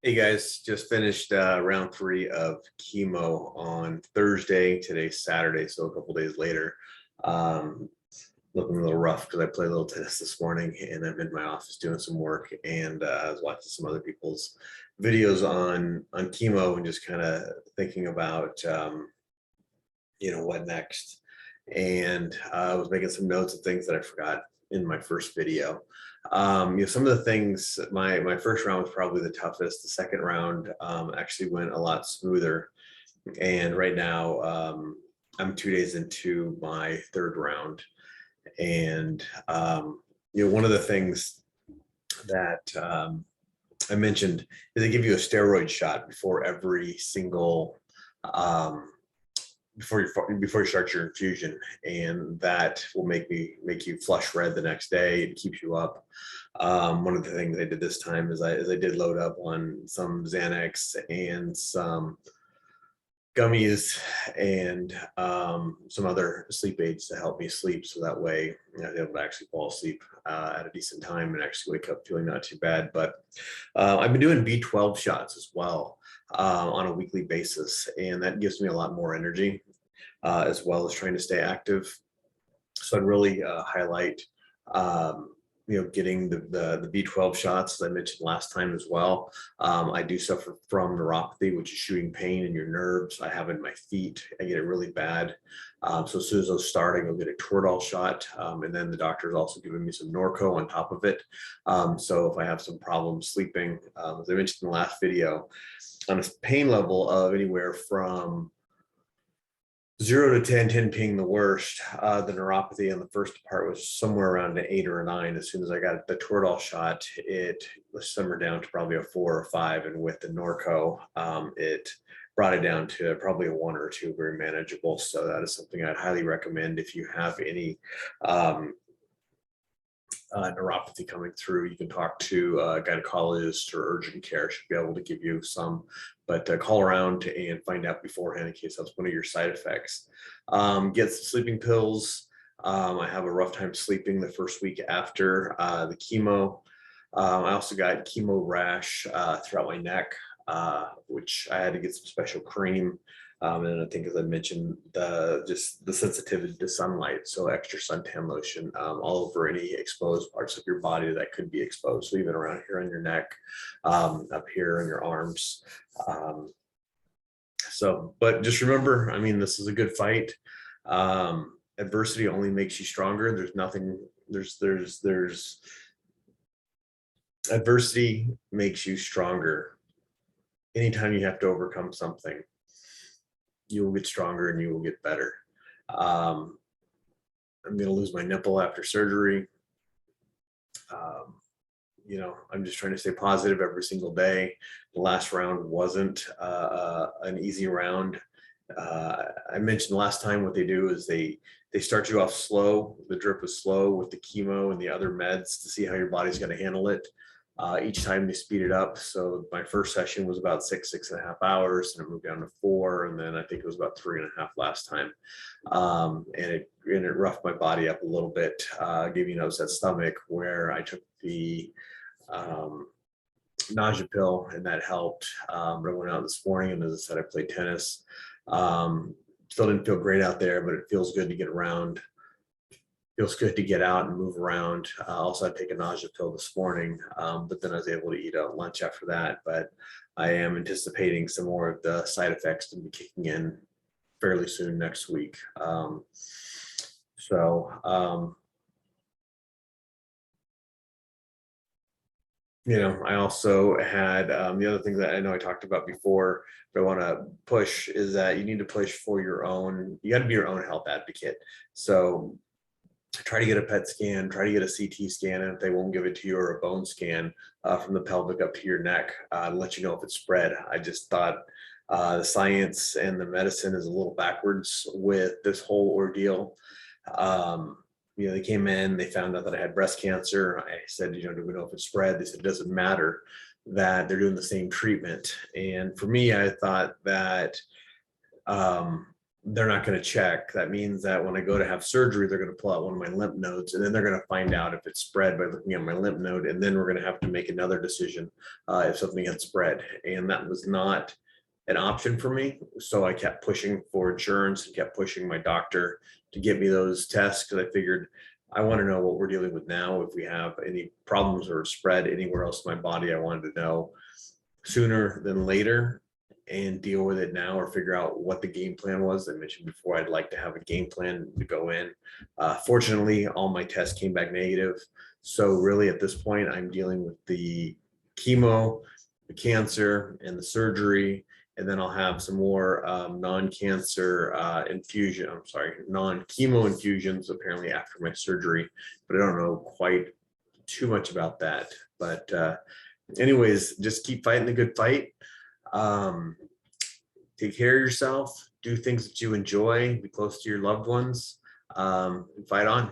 Hey guys, just finished round 3 of chemo on Thursday. Today's Saturday, so a couple days later. Um, Looking a little rough because I played a little tennis this morning and I'm in my office doing some work, and I was watching some other people's videos on chemo and just kind of thinking about what next. And I was making some notes of things that I forgot in my first video. Some of the things, my first round was probably the toughest. The second round actually went a lot smoother. And right now, I'm 2 days into my third round. And one of the things that I mentioned is they give you a steroid shot before every single um, before you start your infusion, and that will make you flush red the next day. It keeps you up. One of the things I did this time is I did load up on some Xanax and some gummies and some other sleep aids to help me sleep, so that way I was able to actually fall asleep at a decent time and actually wake up feeling not too bad. But I've been doing B12 shots as well on a weekly basis, and that gives me a lot more energy as well as trying to stay active. So I'd really highlight getting the B12 shots, as I mentioned last time as well. I do suffer from neuropathy, which is shooting pain in your nerves. I have it in my feet. I get it really bad. So as soon as those start, I go get a Toradol shot, and then the doctor is also giving me some Norco on top of it. So if I have some problems sleeping, as I mentioned in the last video, on a pain level of anywhere from 0 to 10, 10 being the worst. The neuropathy on the first part was somewhere around an 8 or a 9. As soon as I got the Toradol shot, it was simmered down to probably a 4 or 5. And with the Norco, it brought it down to probably a 1 or 2, very manageable. So that is something I'd highly recommend if you have any neuropathy coming through. You can talk to a gynecologist or urgent care, should be able to give you some, but call around and find out beforehand in case that's one of your side effects. Get some sleeping pills. I have a rough time sleeping the first week after the chemo. I also got chemo rash throughout my neck, which I had to get some special cream. And I think, as I mentioned, just the sensitivity to sunlight, so extra suntan lotion all over any exposed parts of your body that could be exposed. So even around here on your neck, up here on your arms. But just remember, I mean, this is a good fight. Adversity only makes you stronger. There's adversity makes you stronger. Anytime you have to overcome something, you will get stronger and you will get better. I'm going to lose my nipple after surgery. I'm just trying to stay positive every single day. The last round wasn't an easy round. I mentioned last time what they do is they start you off slow. The drip is slow with the chemo and the other meds to see how your body's going to handle it. Each time they speed it up. So my first session was about 6.5 hours, and it moved down to 4. And then I think it was about 3.5 last time. And it roughed my body up a little bit, gave me an upset stomach, where I took the nausea pill, and that helped. I went out this morning, and as I said, I played tennis. Still didn't feel great out there, but it feels good to get around. Feels good to get out and move around. Also, I take a nausea pill this morning, but then I was able to eat a lunch after that. But I am anticipating some more of the side effects to be kicking in fairly soon next week. I also had the other thing that I know I talked about before, but I want to push, is that you need to push for you got to be your own health advocate. So try to get a PET scan, try to get a CT scan, and if they won't give it to you, or a bone scan from the pelvic up to your neck, let you know if it's spread. I just thought the science and the medicine is a little backwards with this whole ordeal. They came in, they found out that I had breast cancer. I said, do we know if it's spread? They said, it doesn't matter, that they're doing the same treatment. And for me, I thought that they're not going to check. That means that when I go to have surgery, they're going to pull out one of my lymph nodes, and then they're going to find out if it's spread by looking at my lymph node, and then we're going to have to make another decision if something had spread. And that was not an option for me. So I kept pushing for insurance and kept pushing my doctor to get me those tests, because I figured I want to know what we're dealing with now. If we have any problems or spread anywhere else in my body, I wanted to know sooner than later and deal with it now, or figure out what the game plan was. I mentioned before, I'd like to have a game plan to go in. Fortunately, all my tests came back negative. So really at this point, I'm dealing with the chemo, the cancer, and the surgery. And then I'll have some more non-cancer non-chemo infusions apparently after my surgery, but I don't know quite too much about that. But anyways, just keep fighting the good fight. Take care of yourself, do things that you enjoy, be close to your loved ones, and fight on.